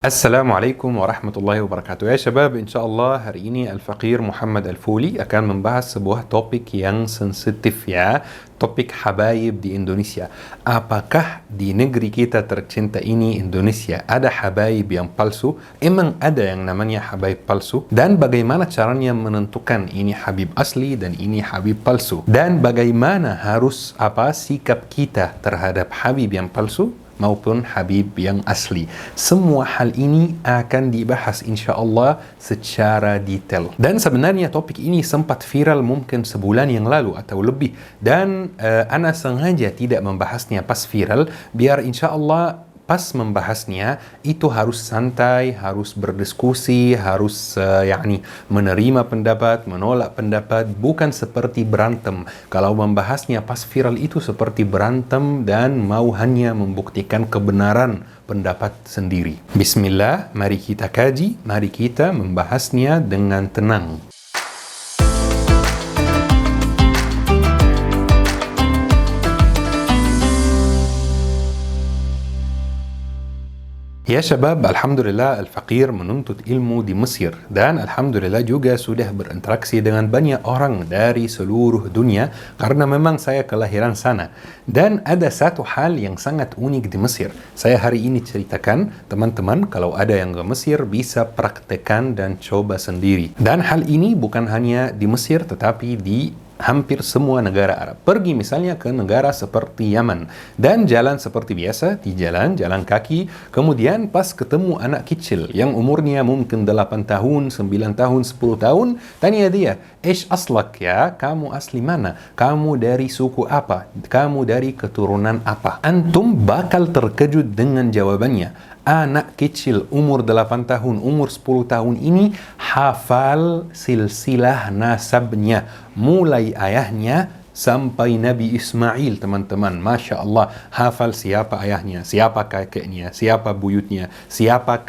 Assalamualaikum warahmatullahi wabarakatuh. Ya syabab, insyaAllah hari ini Al-Faqir Muhammad Al-Fuli akan membahas sebuah topik yang sensitif ya. Topik habaib di Indonesia. Apakah di negeri kita tercinta ini Indonesia ada habaib yang palsu? Emang ada yang namanya habaib palsu? Dan bagaimana caranya menentukan ini habib asli dan ini habib palsu? Dan bagaimana harus sikap kita terhadap habib yang palsu maupun habib yang asli. Semua hal ini akan dibahas insyaAllah secara detail. Dan sebenarnya topik ini sempat viral mungkin sebulan yang lalu atau lebih. Dan ana sengaja tidak membahasnya pas viral, biar insyaAllah pas membahasnya itu harus santai, harus berdiskusi, harus menerima pendapat, menolak pendapat, bukan seperti berantem. Kalau membahasnya pas viral itu seperti berantem dan mau hanya membuktikan kebenaran pendapat sendiri. Bismillah, mari kita kaji, mari kita membahasnya dengan tenang. Ya syabab, Alhamdulillah Al-Faqir menuntut ilmu di Mesir dan Alhamdulillah juga sudah berinteraksi dengan banyak orang dari seluruh dunia karena memang saya kelahiran sana. Dan ada satu hal yang sangat unik di Mesir. Saya hari ini ceritakan, teman-teman kalau ada yang ke Mesir bisa praktekkan dan coba sendiri. Dan hal ini bukan hanya di Mesir tetapi di hampir semua negara Arab. Pergi misalnya ke negara seperti Yaman dan jalan seperti biasa, di jalan kaki, kemudian pas ketemu anak kecil yang umurnya mungkin 8 tahun, 9 tahun, 10 tahun, tanya dia, "Ish aslak ya? Kamu asli mana? Kamu dari suku apa? Kamu dari keturunan apa?" Antum bakal terkejut dengan jawabannya. Anak kecil umur 8 tahun, umur 10 tahun ini hafal silsilah nasabnya. Mulai ayahnya sampai Nabi Ismail, teman-teman. Masya Allah, hafal siapa ayahnya, siapa kakeknya, siapa buyutnya, siapa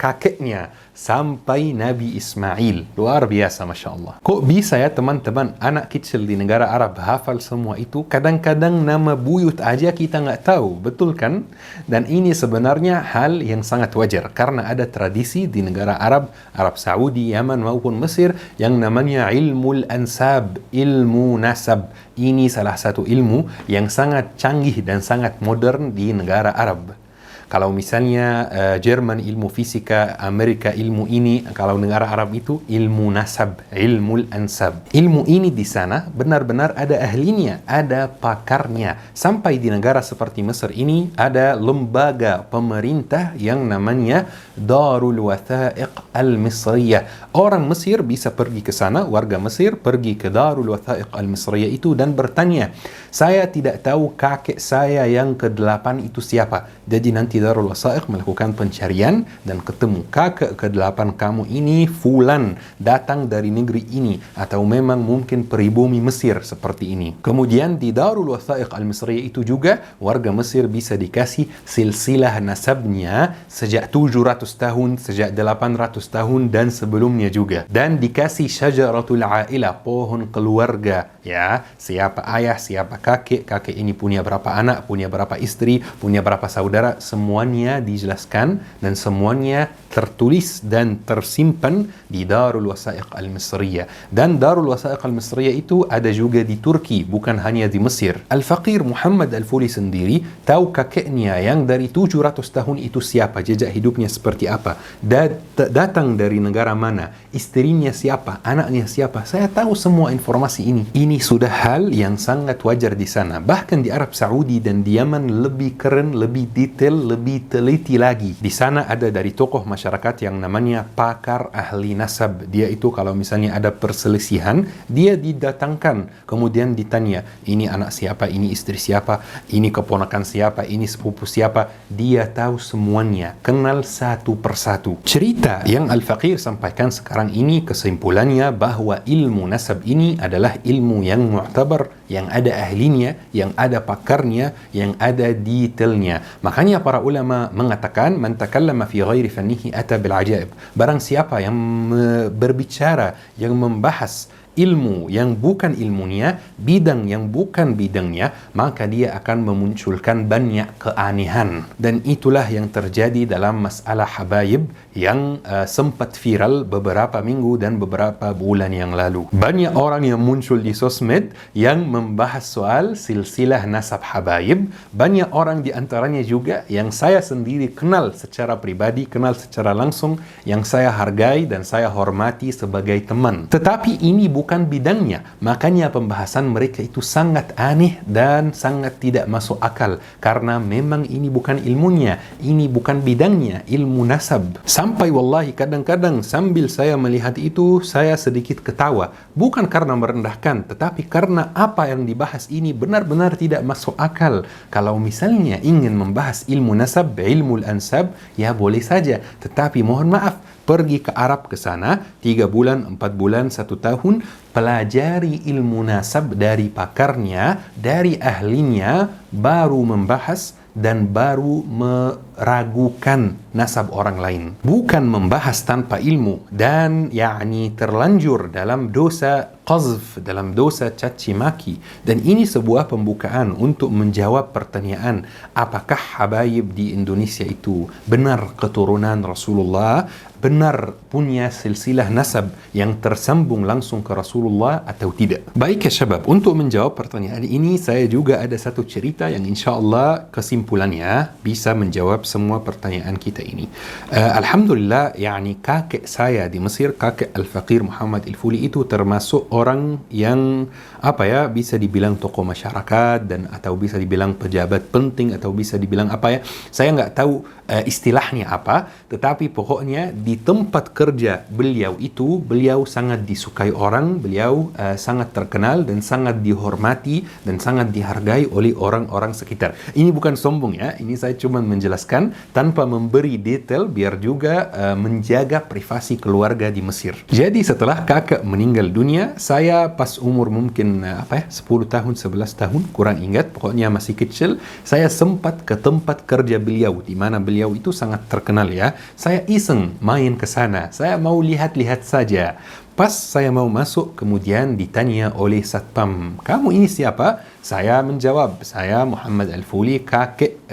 kakeknya, sampai Nabi Ismail. Luar biasa, Masya Allah. Kok bisa ya teman-teman, anak kecil di negara Arab hafal semua itu? Kadang-kadang nama buyut aja kita nggak tahu, betul kan? Dan ini sebenarnya hal yang sangat wajar, karena ada tradisi di negara Arab, Arab Saudi, Yaman maupun Mesir, yang namanya ilmu ansab, ilmu nasab. Ini salah satu ilmu yang sangat canggih dan sangat modern di negara Arab. Kalau misalnya Jerman ilmu fisika, Amerika ilmu ini, kalau negara Arab itu ilmu nasab, ilmu ansab. Ilmu ini di sana benar-benar ada ahlinya, ada pakarnya. Sampai di negara seperti Mesir ini ada lembaga pemerintah yang namanya Darul Wathaiq Al-Misriyah. Orang Mesir bisa pergi ke sana, warga Mesir pergi ke Darul Wathaiq Al-Misriyah itu dan bertanya, "Saya tidak tahu kakek saya yang ke-8 itu siapa." Jadi nanti Darul Wathaiq melakukan pencarian dan ketemu kakek ke-8 kamu ini fulan, datang dari negeri ini, atau memang mungkin pribumi Mesir seperti ini. Kemudian di Darul Wathaiq Al-Misriyah itu juga warga Mesir bisa dikasih silsilah nasabnya sejak 700 tahun, sejak 800 tahun dan sebelumnya juga. Dan dikasih syajaratul ailah, pohon keluarga ya, siapa ayah, siapa kakek, kakek ini punya berapa anak, punya berapa istri, punya berapa saudara, semuanya dijelaskan dan semuanya tertulis dan tersimpan di Darul Wathaiq Al-Misriyah. Dan Darul Wathaiq Al-Misriyah itu ada juga di Turki, bukan hanya di Mesir. Al-Faqir Muhammad Al-Fuli sendiri tahu kakeknya yang dari 700 tahun itu siapa, jejak hidupnya seperti apa, datang dari negara mana, istrinya siapa, anaknya siapa. Saya tahu semua informasi ini. Ini sudah hal yang sangat wajar di sana. Bahkan di Arab Saudi dan di Yaman lebih keren, lebih detail, lebih teliti lagi. Di sana ada dari tokoh masyarakat yang namanya pakar ahli nasab. Dia itu kalau misalnya ada perselisihan, dia didatangkan, kemudian ditanya, ini anak siapa, ini istri siapa, ini keponakan siapa, ini sepupu siapa. Dia tahu semuanya, kenal satu persatu. Cerita yang Al-Faqir sampaikan sekarang ini kesimpulannya bahwa ilmu nasab ini adalah ilmu yang mu'tabar, yang ada ahlinya, yang ada pakarnya, yang ada detailnya. Makanya para ulama mengatakan, man takallama fi ghairi fannihi ata bil ajaib. Barang siapa yang berbicara, yang membahas ilmu yang bukan ilmunya, bidang yang bukan bidangnya, maka dia akan memunculkan banyak keanehan. Dan itulah yang terjadi dalam masalah habaib yang sempat viral beberapa minggu dan beberapa bulan yang lalu. Banyak orang yang muncul di sosmed yang membahas soal silsilah nasab habaib. Banyak orang di antaranya juga yang saya sendiri kenal secara pribadi, kenal secara langsung, yang saya hargai dan saya hormati sebagai teman. Tetapi ini bukan bidangnya, makanya pembahasan mereka itu sangat aneh dan sangat tidak masuk akal, karena memang ini bukan ilmunya, ini bukan bidangnya, ilmu nasab. Sampai wallahi kadang-kadang sambil saya melihat itu, saya sedikit ketawa, bukan karena merendahkan, tetapi karena apa yang dibahas ini benar-benar tidak masuk akal. Kalau misalnya ingin membahas ilmu nasab, ilmu ansab, ya boleh saja, tetapi mohon maaf, pergi ke Arab ke sana 3 bulan, 4 bulan, 1 tahun, pelajari ilmu nasab dari pakarnya, dari ahlinya, baru membahas dan baru meragukan nasab orang lain. Bukan membahas tanpa ilmu dan terlanjur dalam dosa qazf, dalam dosa caci maki. Dan ini sebuah pembukaan untuk menjawab pertanyaan, apakah habaib di Indonesia itu benar keturunan Rasulullah, benar punya silsilah nasab yang tersambung langsung ke Rasulullah atau tidak. Baik ya syabab, untuk menjawab pertanyaan ini saya juga ada satu cerita yang insyaAllah kesimpulannya bisa menjawab semua pertanyaan kita ini. Alhamdulillah, kakek saya di Mesir, kakek Al-Faqir Muhammad Al-Fuli itu termasuk orang yang bisa dibilang tokoh masyarakat dan atau bisa dibilang pejabat penting atau bisa dibilang saya nggak tahu istilahnya apa, tetapi pokoknya di tempat kerja beliau itu, beliau sangat disukai orang, beliau sangat terkenal dan sangat dihormati dan sangat dihargai oleh orang-orang sekitar. Ini bukan sombong ya, ini saya cuma menjelaskan tanpa memberi detail biar juga menjaga privasi keluarga di Mesir. Jadi setelah kakak meninggal dunia, saya pas umur mungkin 10 tahun, 11 tahun, kurang ingat, pokoknya masih kecil, saya sempat ke tempat kerja beliau, di mana beliau itu sangat terkenal ya. Saya iseng main ke sana, saya mau lihat-lihat saja. Pas saya mau masuk, kemudian ditanya oleh satpam, kamu ini siapa? Saya menjawab, saya Muhammad Al-Fuli, kakek,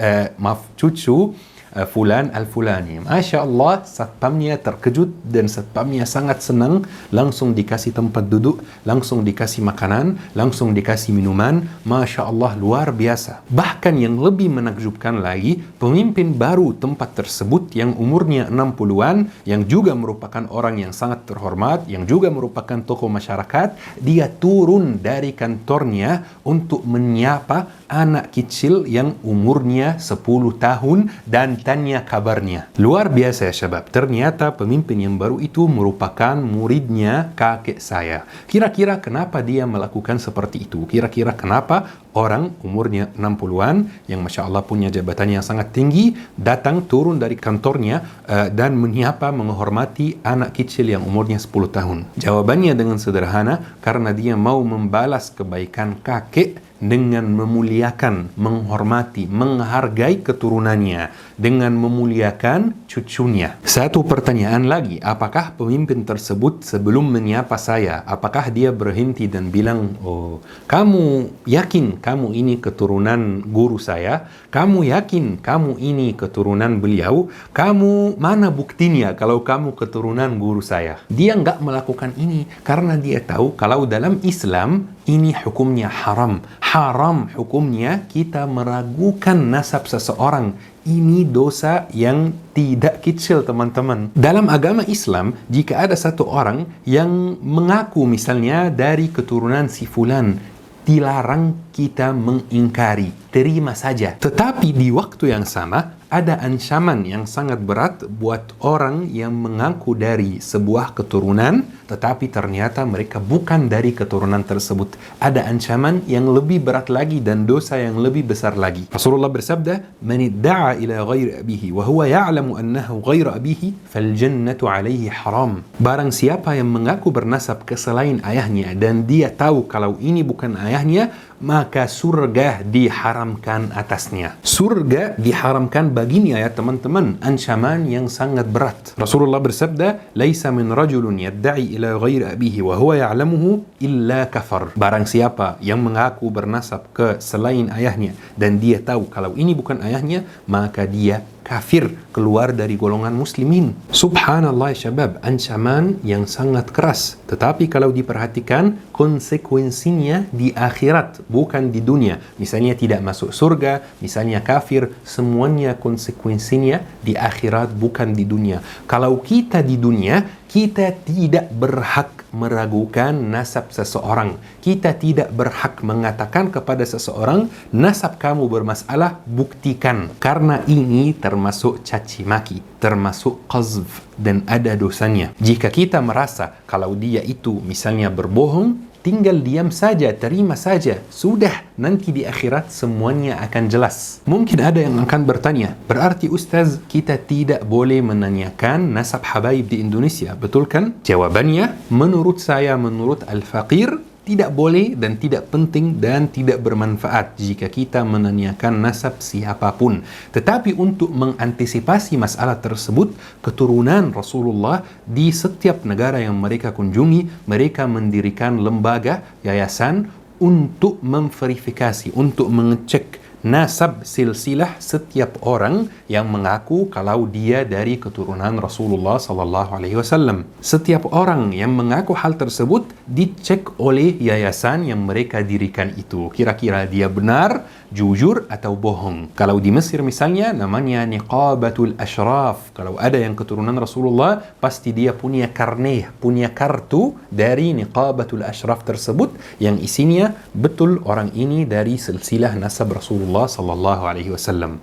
cucu Fulan Al-Fulani. Masya Allah, satpamnya terkejut dan satpamnya sangat senang. Langsung dikasih tempat duduk, langsung dikasih makanan, langsung dikasih minuman. Masya Allah, luar biasa. Bahkan yang lebih menakjubkan lagi, pemimpin baru tempat tersebut yang umurnya 60-an, yang juga merupakan orang yang sangat terhormat, yang juga merupakan tokoh masyarakat, dia turun dari kantornya untuk menyapa anak kecil yang umurnya 10 tahun dan tanya kabarnya. Luar biasa ya syabab. Ternyata pemimpin yang baru itu merupakan muridnya kakek saya. Kira-kira kenapa dia melakukan seperti itu? Kira-kira kenapa orang umurnya 60-an yang Masya Allah punya jabatan yang sangat tinggi datang turun dari kantornya dan menyapa, menghormati anak kecil yang umurnya 10 tahun? Jawabannya dengan sederhana, karena dia mau membalas kebaikan kakek dengan memuliakan, menghormati, menghargai keturunannya, dengan memuliakan cucunya. Satu pertanyaan lagi, apakah pemimpin tersebut sebelum menyapa saya, apakah dia berhenti dan bilang, oh, kamu yakin kamu ini keturunan guru saya? Kamu yakin kamu ini keturunan beliau? Kamu mana buktinya kalau kamu keturunan guru saya? Dia nggak melakukan ini karena dia tahu kalau dalam Islam ini hukumnya haram. Haram hukumnya kita meragukan nasab seseorang. Ini dosa yang tidak kecil, teman-teman. Dalam agama Islam, jika ada satu orang yang mengaku misalnya dari keturunan si fulan, dilarang kita mengingkari, terima saja. Tetapi di waktu yang sama, ada ancaman yang sangat berat buat orang yang mengaku dari sebuah keturunan, tetapi ternyata mereka bukan dari keturunan tersebut. Ada ancaman yang lebih berat lagi dan dosa yang lebih besar lagi. Rasulullah bersabda, "Man idda'a ila ghairi abihi wa huwa ya'lamu annahu ghairu abihi, fal jannatu 'alaihi haram." Barang siapa yang mengaku bernasab ke selain ayahnya dan dia tahu kalau ini bukan ayahnya, maka surga diharamkan atasnya. Surga diharamkan baginya ya teman-teman, ancaman yang sangat berat. Rasulullah bersabda, "Laisa min rajulun yadda'i ila ghairi abihi wa huwa ya'lamuhu illa kafar." Barang siapa yang mengaku bernasab ke selain ayahnya dan dia tahu kalau ini bukan ayahnya, maka dia kafir, keluar dari golongan muslimin. Subhanallah ya syabab, ancaman yang sangat keras. Tetapi kalau diperhatikan, konsekuensinya di akhirat, bukan di dunia. Misalnya tidak masuk surga, misalnya kafir, semuanya konsekuensinya di akhirat, bukan di dunia. Kalau kita di dunia, kita tidak berhak meragukan nasab seseorang. Kita tidak berhak mengatakan kepada seseorang, nasab kamu bermasalah, buktikan. Karena ini termasuk caci maki, termasuk qazf, dan ada dosanya. Jika kita merasa kalau dia itu misalnya berbohong, tinggal diam saja, terima saja. Sudah, nanti di akhirat semuanya akan jelas. Mungkin ada yang akan bertanya, berarti Ustaz, kita tidak boleh menanyakan nasab habaib di Indonesia, betul kan? Jawabannya, menurut saya, menurut Al-Faqir, tidak boleh dan tidak penting dan tidak bermanfaat jika kita menanyakan nasab siapapun. Tetapi untuk mengantisipasi masalah tersebut, keturunan Rasulullah di setiap negara yang mereka kunjungi, mereka mendirikan lembaga, yayasan untuk memverifikasi, untuk mengecek nasab silsilah setiap orang yang mengaku kalau dia dari keturunan Rasulullah sallallahu alaihi wasallam. Setiap orang yang mengaku hal tersebut dicek oleh yayasan yang mereka dirikan itu. Kira-kira dia benar, jujur atau bohong. Kalau di Mesir misalnya namanya Niqabatul Ashraf. Kalau ada yang keturunan Rasulullah, pasti dia punya karneh, punya kartu dari Niqabatul Ashraf tersebut yang isinya betul orang ini dari silsilah nasab Rasulullah sallallahu alaihi wasallam.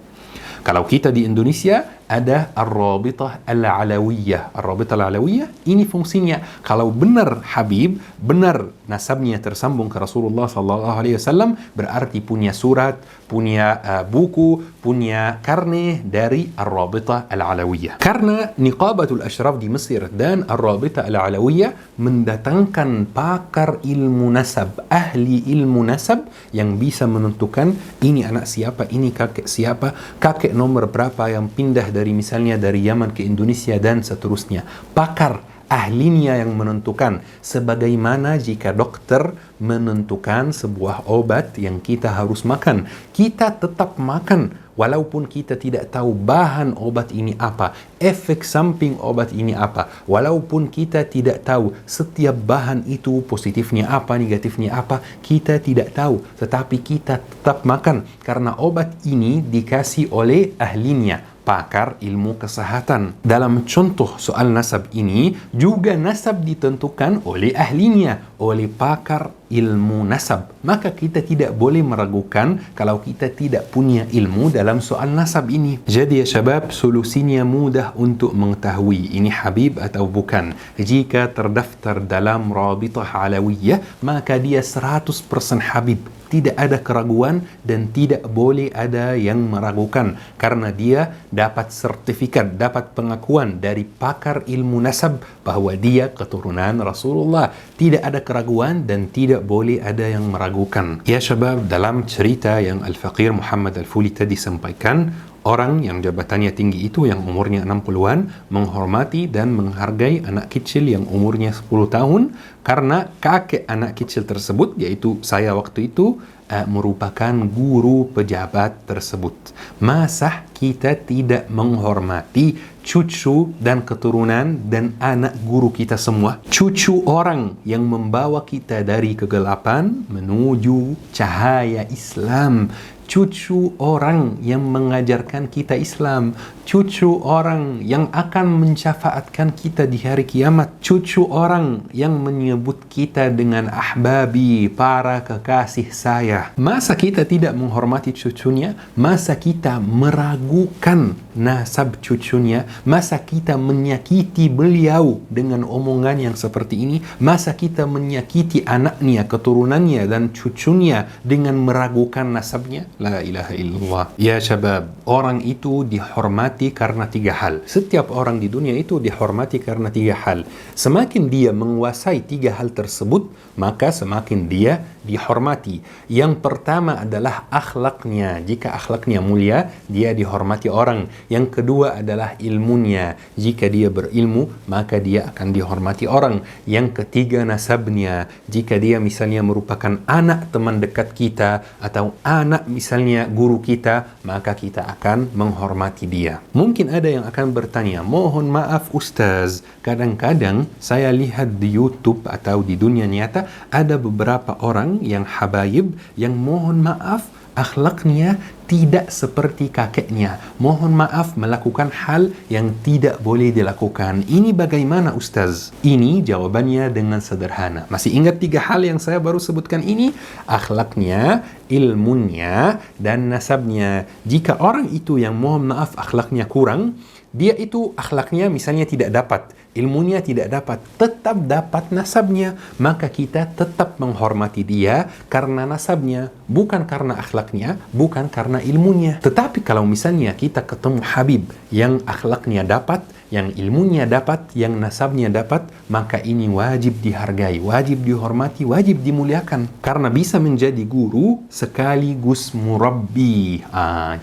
Kalau kita di Indonesia ada Ar-Rabitah Al-Alawiyah. Ar-Rabitah Al-Alawiyah ini fungsinya kalau benar Habib, benar nasabnya tersambung ke Rasulullah sallallahu alaihi wasallam, berarti punya surat, punya buku, punya karne dari Ar-Rabitah Al-Alawiyah. Karena Niqabatul Ashraf di Mesir dan Ar-Rabitah Al-Alawiyah mendatangkan pakar ilmu nasab, ahli ilmu nasab yang bisa menentukan ini anak siapa, ini kakek siapa, kakek nomor berapa yang pindah dari misalnya dari Yaman ke Indonesia dan seterusnya. Pakar ahlinya yang menentukan, sebagaimana jika dokter menentukan sebuah obat yang kita harus makan, kita tetap makan walaupun kita tidak tahu bahan obat ini apa, efek samping obat ini apa, walaupun kita tidak tahu setiap bahan itu positifnya apa, negatifnya apa, kita tidak tahu, tetapi kita tetap makan karena obat ini dikasih oleh ahlinya, pakar ilmu kesehatan. Dalam contoh soal nasab ini, juga nasab ditentukan oleh ahlinya, oleh pakar ilmu nasab. Maka kita tidak boleh meragukan kalau kita tidak punya ilmu dalam soal nasab ini. Jadi ya syabab, solusinya mudah untuk mengetahui ini Habib atau bukan. Jika terdaftar dalam Rabitah Alawiyah, maka dia 100% Habib. Tidak ada keraguan dan tidak boleh ada yang meragukan karena dia dapat sertifikat, dapat pengakuan dari pakar ilmu nasab bahwa dia keturunan Rasulullah. Tidak ada keraguan dan tidak boleh ada yang meragukan. Ya syabab, dalam cerita yang Al-Faqir Muhammad Al-Fuli tadi sampaikan, orang yang jabatannya tinggi itu yang umurnya 60-an menghormati dan menghargai anak kecil yang umurnya 10 tahun karena kakek anak kecil tersebut, yaitu saya waktu itu, merupakan guru pejabat tersebut. Masa kita tidak menghormati cucu dan keturunan dan anak guru kita semua? Cucu orang yang membawa kita dari kegelapan menuju cahaya Islam, cucu orang yang mengajarkan kita Islam, cucu orang yang akan mensyafaatkan kita di hari kiamat, cucu orang yang menyebut kita dengan ahbabi, para kekasih saya. Masa kita tidak menghormati cucunya? Masa kita meragukan nasab cucunya? Masa kita menyakiti beliau dengan omongan yang seperti ini? Masa kita menyakiti anaknya, keturunannya dan cucunya dengan meragukan nasabnya? La ilaha illallah. Ya syabab, orang itu dihormati karena 3 hal. Setiap orang di dunia itu dihormati karena 3 hal. Semakin dia menguasai 3 hal tersebut, maka semakin dia dihormati. Yang pertama adalah akhlaknya. Jika akhlaknya mulia, dia dihormati orang. Yang kedua adalah ilmunya. Jika dia berilmu, maka dia akan dihormati orang. Yang ketiga nasabnya. Jika dia misalnya merupakan anak teman dekat kita atau anak misalnya guru kita, maka kita akan menghormati dia. Mungkin ada yang akan bertanya, mohon maaf Ustaz, kadang-kadang saya lihat di YouTube atau di dunia nyata ada beberapa orang yang habaib yang mohon maaf akhlaknya tidak seperti kakeknya. Mohon maaf melakukan hal yang tidak boleh dilakukan. Ini bagaimana Ustaz? Ini jawabannya dengan sederhana. Masih ingat 3 hal yang saya baru sebutkan ini? Akhlaknya, ilmunya, dan nasabnya. Jika orang itu yang mohon maaf akhlaknya kurang, dia itu akhlaknya misalnya tidak dapat, ilmunya tidak dapat, tetap dapat nasabnya, maka kita tetap menghormati dia karena nasabnya, bukan karena akhlaknya, bukan karena ilmunya. Tetapi kalau misalnya kita ketemu Habib yang akhlaknya dapat, yang ilmunya dapat, yang nasabnya dapat, maka ini wajib dihargai, wajib dihormati, wajib dimuliakan, karena bisa menjadi guru sekaligus murabbi.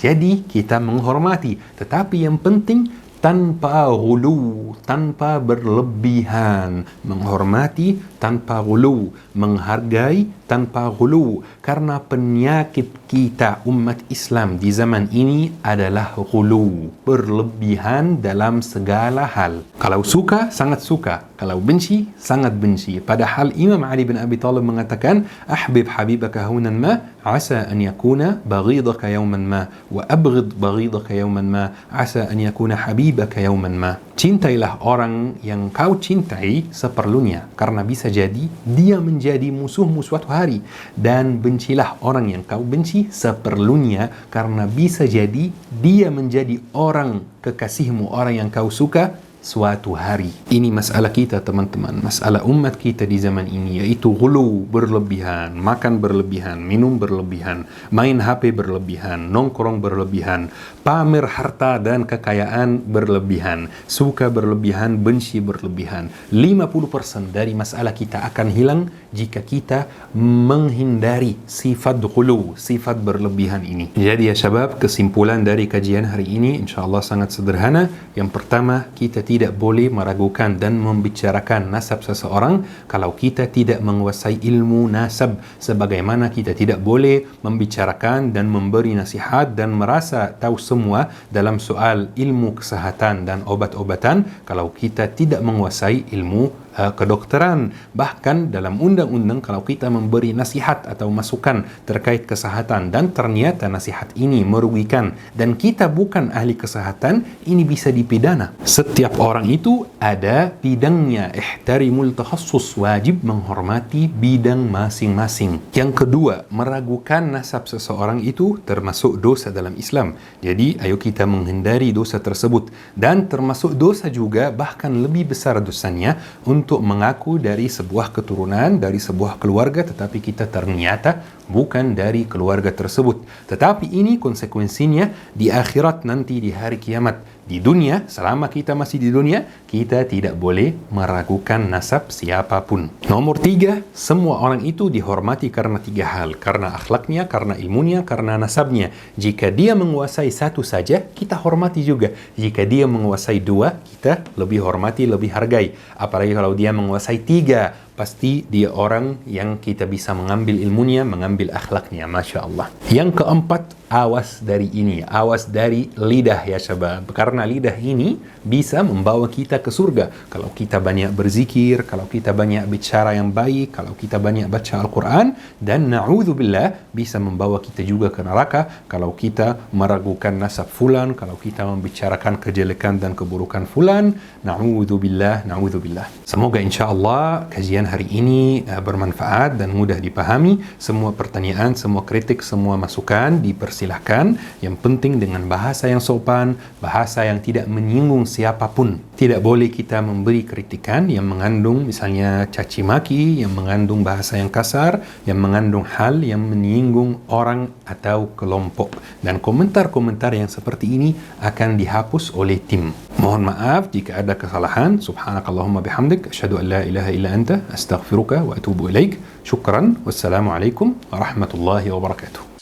Jadi kita menghormati, tetapi yang penting tanpa ghulu, tanpa berlebihan. Menghormati tanpa ghulu, menghargai tanpa ghulu. Karena penyakit kita umat Islam di zaman ini adalah ghulu, berlebihan dalam segala hal. Kalau suka, sangat suka. Kalau benci, sangat benci. Padahal Imam Ali bin Abi Thalib mengatakan, ahbib habibaka hunan ma, asa an yakuna baghidaka yawman ma, wa abghid baghidaka yawman ma, asa an yakuna habibaka yawman ma. Cintailah orang yang kau cintai seperlunya, karena bisa jadi dia menjadi musuhmu suatu hari. Dan bencilah orang yang kau benci seperlunya, karena bisa jadi dia menjadi orang kekasihmu, orang yang kau suka suatu hari. Ini masalah kita teman-teman, masalah umat kita di zaman ini, yaitu ghulu, berlebihan, makan berlebihan, minum berlebihan, main HP berlebihan, nongkrong berlebihan, pamer harta dan kekayaan berlebihan, suka berlebihan, benci berlebihan. 50% dari masalah kita akan hilang jika kita menghindari sifat ghulu, sifat berlebihan ini. Jadi ya syabab, kesimpulan dari kajian hari ini insyaallah sangat sederhana. Yang pertama, kita tidak boleh meragukan dan membicarakan nasab seseorang kalau kita tidak menguasai ilmu nasab, sebagaimana kita tidak boleh membicarakan dan memberi nasihat dan merasa tahu semua dalam soal ilmu kesehatan dan obat-obatan kalau kita tidak menguasai ilmu kedokteran. Bahkan dalam undang-undang kalau kita memberi nasihat atau masukan terkait kesehatan dan ternyata nasihat ini merugikan dan kita bukan ahli kesehatan, ini bisa dipidana. Setiap orang itu ada bidangnya. Ihtarimul takhassus, wajib menghormati bidang masing-masing. Yang kedua, meragukan nasab seseorang itu termasuk dosa dalam Islam. Jadi ayo kita menghindari dosa tersebut, dan termasuk dosa juga bahkan lebih besar dosanya untuk mengaku dari sebuah keturunan, dari sebuah keluarga, tetapi kita ternyata bukan dari keluarga tersebut. Tetapi ini konsekuensinya di akhirat nanti, di hari kiamat. Di dunia, selama kita masih di dunia, kita tidak boleh meragukan nasab siapapun. Nomor 3, semua orang itu dihormati karena 3 hal. Karena akhlaknya, karena ilmunya, karena nasabnya. Jika dia menguasai satu saja, kita hormati juga. Jika dia menguasai 2, kita lebih hormati, lebih hargai. Apalagi kalau dia menguasai 3, pasti dia orang yang kita bisa mengambil ilmunya, mengambil akhlaknya. Masya Allah. Yang keempat, awas dari ini, awas dari lidah ya syabab, karena lidah ini bisa membawa kita ke surga kalau kita banyak berzikir, kalau kita banyak bicara yang baik, kalau kita banyak baca Al-Quran, dan na'udzubillah bisa membawa kita juga ke neraka kalau kita meragukan nasab fulan, kalau kita membicarakan kejelekan dan keburukan fulan. Na'udzubillah, na'udzubillah. Semoga insyaAllah kajian hari ini bermanfaat dan mudah dipahami. Semua pertanyaan, semua kritik, semua masukan dipersilakan silakan. Yang penting dengan bahasa yang sopan, bahasa yang tidak menyinggung siapapun. Tidak boleh kita memberi kritikan yang mengandung misalnya caci maki, yang mengandung bahasa yang kasar, yang mengandung hal yang menyinggung orang atau kelompok. Dan komentar-komentar yang seperti ini akan dihapus oleh tim. Mohon maaf jika ada kesalahan. Subhanakallahumma bihamdik, asyhadu an la ilaha illa anta, astaghfiruka wa atubu ilaik. Syukran. Wassalamualaikum warahmatullahi wabarakatuh.